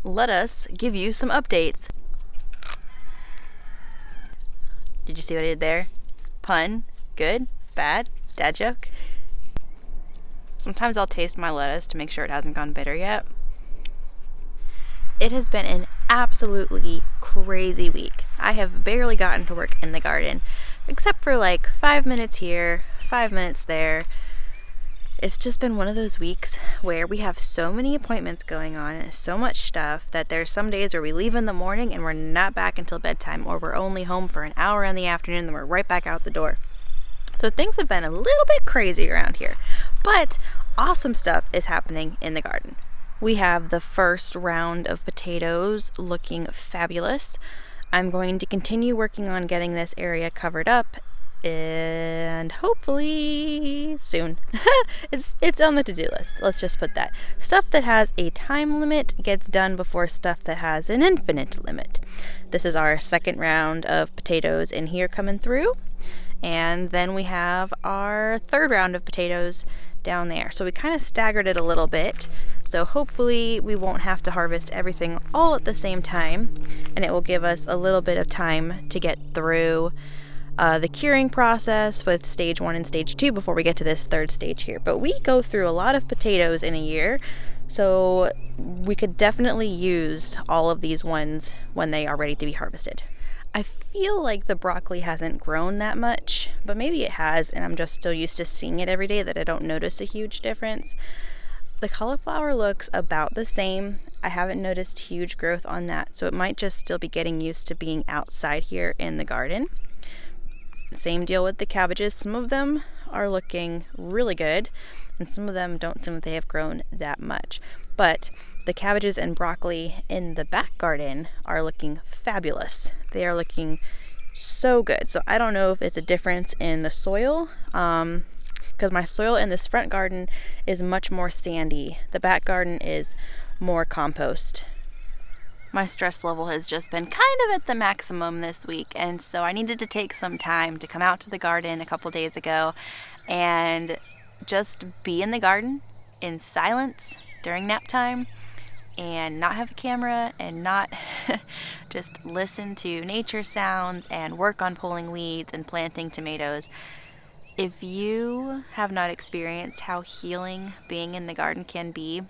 let us give you some updates. Did you see what I did there? Pun, good, bad, dad joke. Sometimes I'll taste my lettuce to make sure it hasn't gone bitter yet. It has been an absolutely crazy week. I have barely gotten to work in the garden, except for like 5 minutes here, 5 minutes there. It's just been one of those weeks where we have so many appointments going on and so much stuff that there's some days where we leave in the morning and we're not back until bedtime, or we're only home for an hour in the afternoon and then we're right back out the door. So things have been a little bit crazy around here, but awesome stuff is happening in the garden. We have the first round of potatoes looking fabulous. I'm going to continue working on getting this area covered up, and hopefully soon. It's on the to-do list. Let's just put that. Stuff that has a time limit gets done before stuff that has an infinite limit. This is our second round of potatoes in here coming through, and then we have our third round of potatoes down there. So we kind of staggered it a little bit, so hopefully we won't have to harvest everything all at the same time, and it will give us a little bit of time to get through the curing process with stage 1 and stage 2 before we get to this third stage here. But we go through a lot of potatoes in a year, so we could definitely use all of these ones when they are ready to be harvested. I feel like the broccoli hasn't grown that much, but maybe it has, and I'm just still used to seeing it every day that I don't notice a huge difference. The cauliflower looks about the same. I haven't noticed huge growth on that, so it might just still be getting used to being outside here in the garden. Same deal with the cabbages. Some of them are looking really good, and some of them don't seem like they have grown that much. But the cabbages and broccoli in the back garden are looking fabulous. They are looking so good. So I don't know if it's a difference in the soil, because my soil in this front garden is much more sandy. The back garden is more compost. My stress level has just been kind of at the maximum this week, and so I needed to take some time to come out to the garden a couple days ago and just be in the garden in silence during nap time and not have a camera and not just listen to nature sounds and work on pulling weeds and planting tomatoes. If you have not experienced how healing being in the garden can be,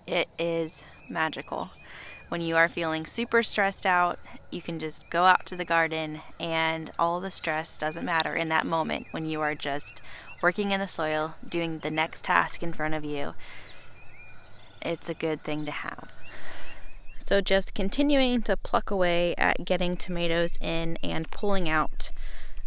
it is magical. When you are feeling super stressed out, you can just go out to the garden and all the stress doesn't matter in that moment when you are just working in the soil, doing the next task in front of you. It's a good thing to have. So just continuing to pluck away at getting tomatoes in and pulling out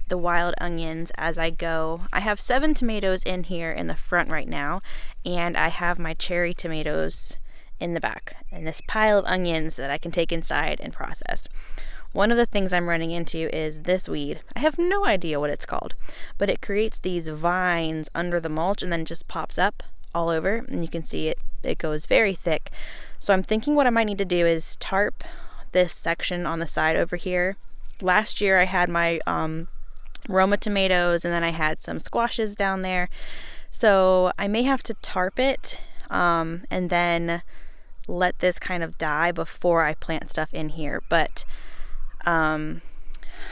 the wild onions as I go. I have 7 tomatoes in here in the front right now, and I have my cherry tomatoes in the back, and this pile of onions that I can take inside and process. One of the things I'm running into is this weed. I have no idea what it's called, but it creates these vines under the mulch and then just pops up all over, and you can see it goes very thick. So I'm thinking what I might need to do is tarp this section on the side over here. Last year I had my Roma tomatoes, and then I had some squashes down there, so I may have to tarp it and then let this kind of die before I plant stuff in here. But I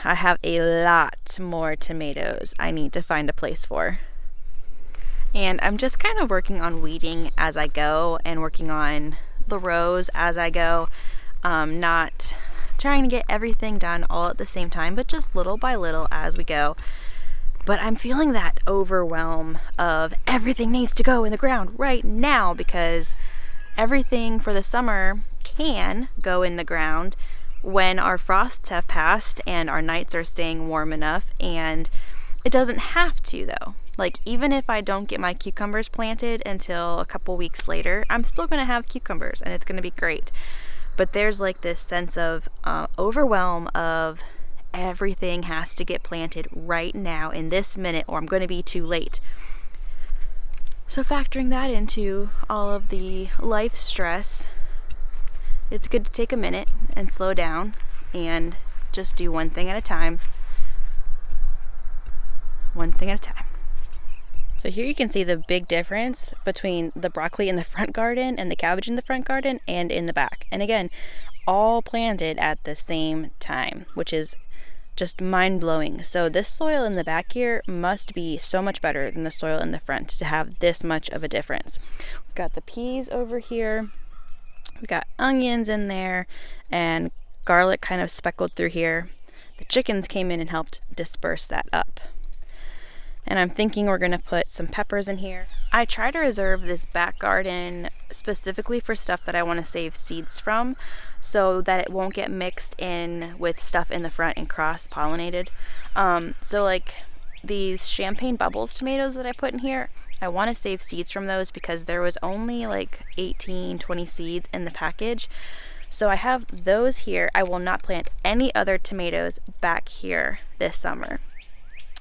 have a lot more tomatoes I need to find a place for. And I'm just kind of working on weeding as I go and working on the rows as I go. Not trying to get everything done all at the same time, but just little by little as we go. But I'm feeling that overwhelm of everything needs to go in the ground right now, because everything for the summer can go in the ground when our frosts have passed and our nights are staying warm enough, and it doesn't have to though. Like, even if I don't get my cucumbers planted until a couple weeks later, I'm still going to have cucumbers and it's going to be great. But there's like this sense of overwhelm of everything has to get planted right now in this minute or I'm going to be too late. So factoring that into all of the life stress, it's good to take a minute and slow down and just do one thing at a time. One thing at a time. So here you can see the big difference between the broccoli in the front garden and the cabbage in the front garden and in the back. And again, all planted at the same time, which is just mind-blowing. So this soil in the back here must be so much better than the soil in the front to have this much of a difference. We've got the peas over here. We've got onions in there and garlic kind of speckled through here. The chickens came in and helped disperse that up. And I'm thinking we're going to put some peppers in here. I try to reserve this back garden specifically for stuff that I want to save seeds from so that it won't get mixed in with stuff in the front and cross-pollinated. So like these champagne bubbles tomatoes that I put in here, I want to save seeds from those because there was only like 18-20 seeds in the package. So I have those here. I will not plant any other tomatoes back here this summer.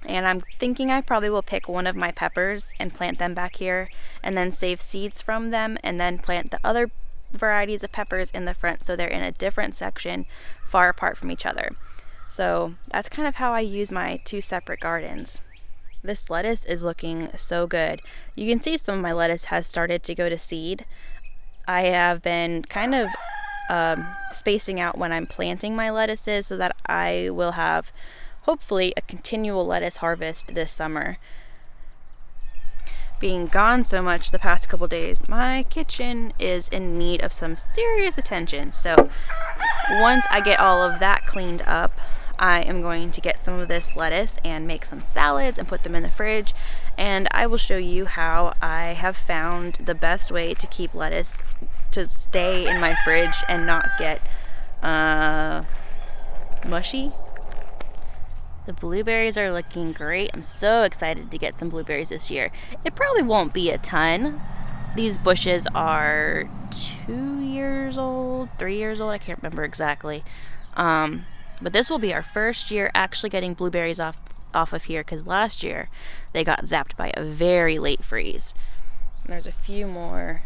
And I'm thinking I probably will pick one of my peppers and plant them back here and then save seeds from them and then plant the other varieties of peppers in the front so they're in a different section far apart from each other. So that's kind of how I use my two separate gardens. This lettuce is looking so good. You can see some of my lettuce has started to go to seed. I have been kind of spacing out when I'm planting my lettuces so that I will have hopefully a continual lettuce harvest this summer. Being gone so much the past couple days, my kitchen is in need of some serious attention. So once I get all of that cleaned up, I am going to get some of this lettuce and make some salads and put them in the fridge. And I will show you how I have found the best way to keep lettuce to stay in my fridge and not get mushy. The blueberries are looking great. I'm so excited to get some blueberries this year. It probably won't be a ton. These bushes are 2 years old, 3 years old, I can't remember exactly. But this will be our first year actually getting blueberries off of here because last year they got zapped by a very late freeze. And there's a few more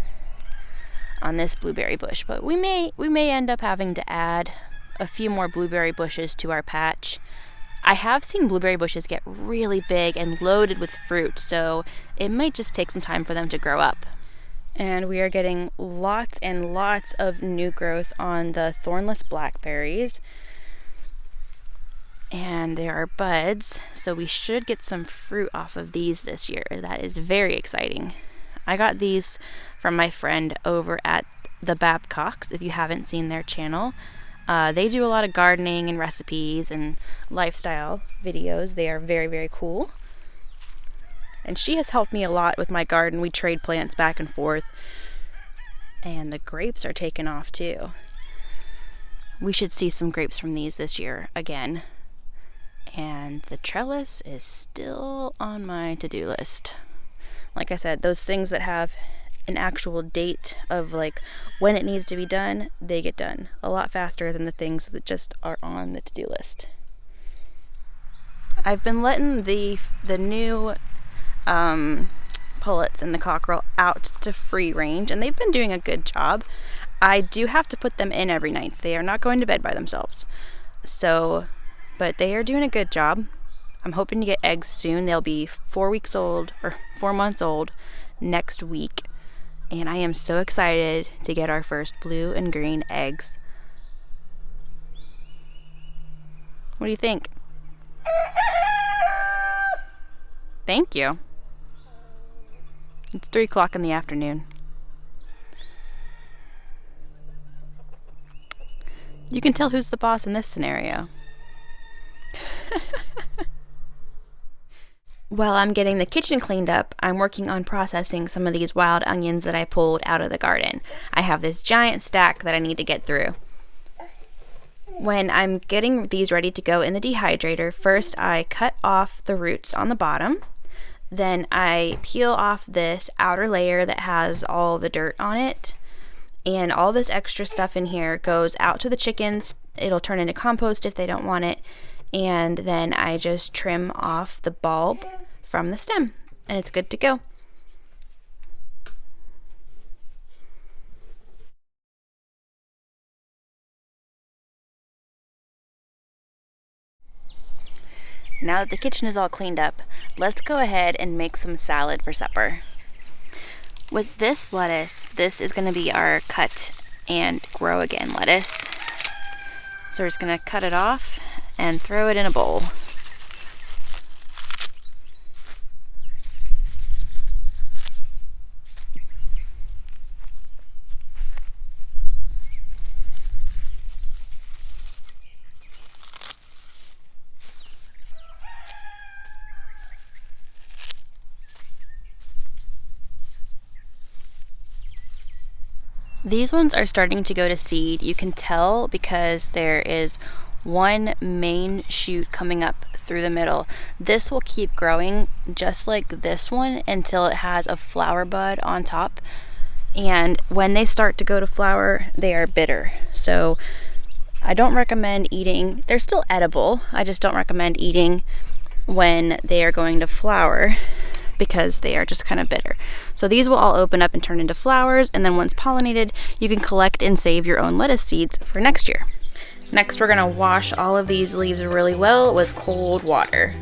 on this blueberry bush, but we may end up having to add a few more blueberry bushes to our patch. I have seen blueberry bushes get really big and loaded with fruit, so it might just take some time for them to grow up. And we are getting lots and lots of new growth on the thornless blackberries. And there are buds, so we should get some fruit off of these this year. That is very exciting. I got these from my friend over at the Babcocks, if you haven't seen their channel. They do a lot of gardening and recipes and lifestyle videos. They are very, very cool. And she has helped me a lot with my garden. We trade plants back and forth. And the grapes are taking off too. We should see some grapes from these this year again. And the trellis is still on my to-do list. Like I said, those things that have an actual date of like when it needs to be done, they get done a lot faster than the things that just are on the to-do list. I've been letting the new pullets and the cockerel out to free range, and they've been doing a good job. I do have to put them in every night. They are not going to bed by themselves. So, but they are doing a good job. I'm hoping to get eggs soon. They'll be 4 weeks old or 4 months old next week. And I am so excited to get our first blue and green eggs. What do you think? Thank you. It's 3 o'clock in the afternoon. You can tell who's the boss in this scenario. While I'm getting the kitchen cleaned up, I'm working on processing some of these wild onions that I pulled out of the garden. I have this giant stack that I need to get through. When I'm getting these ready to go in the dehydrator, first I cut off the roots on the bottom. Then I peel off this outer layer that has all the dirt on it. And all this extra stuff in here goes out to the chickens. It'll turn into compost if they don't want it. And then I just trim off the bulb from the stem, and it's good to go. Now that the kitchen is all cleaned up, let's go ahead and make some salad for supper. With this lettuce, this is going to be our cut and grow again lettuce. So we're just going to cut it off and throw it in a bowl. These ones are starting to go to seed. You can tell because there is one main shoot coming up through the middle. This will keep growing just like this one until it has a flower bud on top. And when they start to go to flower, they are bitter. So I don't recommend eating. They're still edible. I just don't recommend eating when they are going to flower, because they are just kind of bitter. So these will all open up and turn into flowers, and then once pollinated, you can collect and save your own lettuce seeds for next year. Next, we're gonna wash all of these leaves really well with cold water.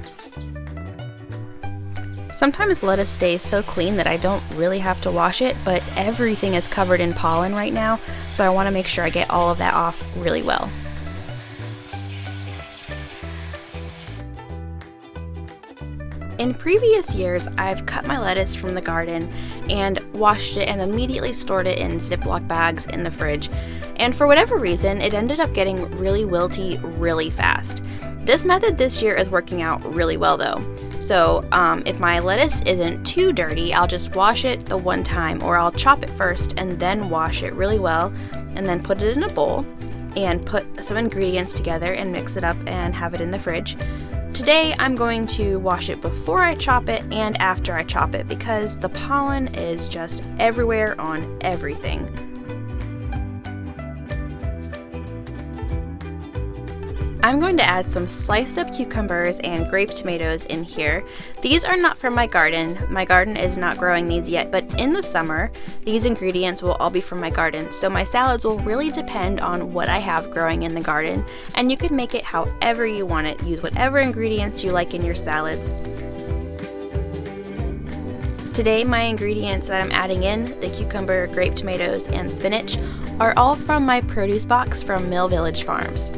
Sometimes lettuce stays so clean that I don't really have to wash it, but everything is covered in pollen right now, so I wanna make sure I get all of that off really well. In previous years, I've cut my lettuce from the garden and washed it and immediately stored it in Ziploc bags in the fridge. And for whatever reason, it ended up getting really wilty really fast. This method this year is working out really well though. So if my lettuce isn't too dirty, I'll just wash it the one time, or I'll chop it first and then wash it really well and then put it in a bowl and put some ingredients together and mix it up and have it in the fridge. Today I'm going to wash it before I chop it and after I chop it because the pollen is just everywhere on everything. I'm going to add some sliced up cucumbers and grape tomatoes in here. These are not from my garden. My garden is not growing these yet, but in the summer, these ingredients will all be from my garden. So my salads will really depend on what I have growing in the garden, and you can make it however you want it. Use whatever ingredients you like in your salads. Today, my ingredients that I'm adding in, the cucumber, grape tomatoes, and spinach, are all from my produce box from Mill Village Farms.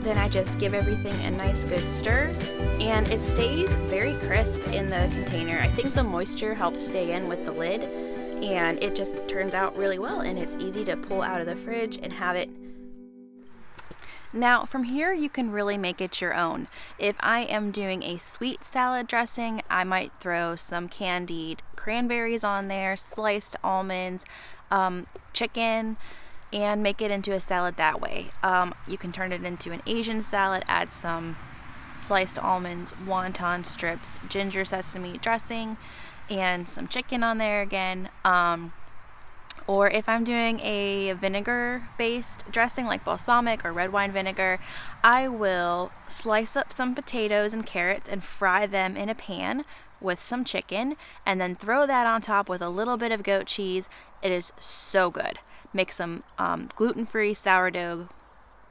Then I just give everything a nice good stir, and it stays very crisp in the container. I think the moisture helps stay in with the lid, and it just turns out really well, and it's easy to pull out of the fridge and have it. Now from here you can really make it your own. If I am doing a sweet salad dressing, I might throw some candied cranberries on there, sliced almonds, chicken, and make it into a salad that way. You can turn it into an Asian salad, add some sliced almonds, wonton strips, ginger sesame dressing, and some chicken on there again. Or if I'm doing a vinegar-based dressing like balsamic or red wine vinegar, I will slice up some potatoes and carrots and fry them in a pan with some chicken, and then throw that on top with a little bit of goat cheese. It is so good. Make some gluten-free sourdough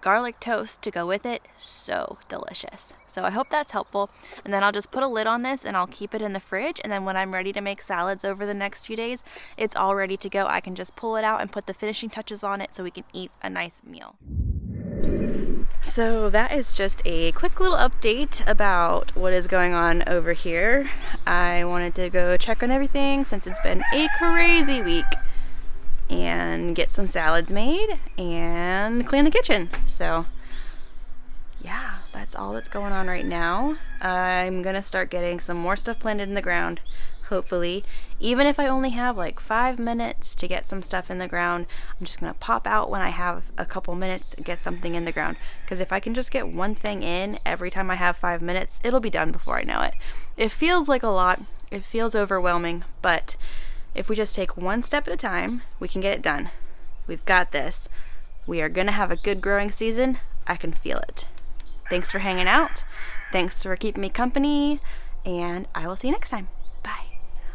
garlic toast to go with it. So delicious. So I hope that's helpful. And then I'll just put a lid on this and I'll keep it in the fridge. And then when I'm ready to make salads over the next few days, it's all ready to go. I can just pull it out and put the finishing touches on it so we can eat a nice meal. So that is just a quick little update about what is going on over here. I wanted to go check on everything since it's been a crazy week and get some salads made and clean the kitchen. So yeah, that's all that's going on right now. I'm gonna start getting some more stuff planted in the ground, hopefully. Even if I only have like 5 minutes to get some stuff in the ground, I'm just gonna pop out when I have a couple minutes and get something in the ground. Because if I can just get one thing in every time I have 5 minutes, it'll be done before I know it. It feels like a lot, it feels overwhelming, but if we just take one step at a time, we can get it done. We've got this. We are gonna have a good growing season. I can feel it. Thanks for hanging out. Thanks for keeping me company, and I will see you next time.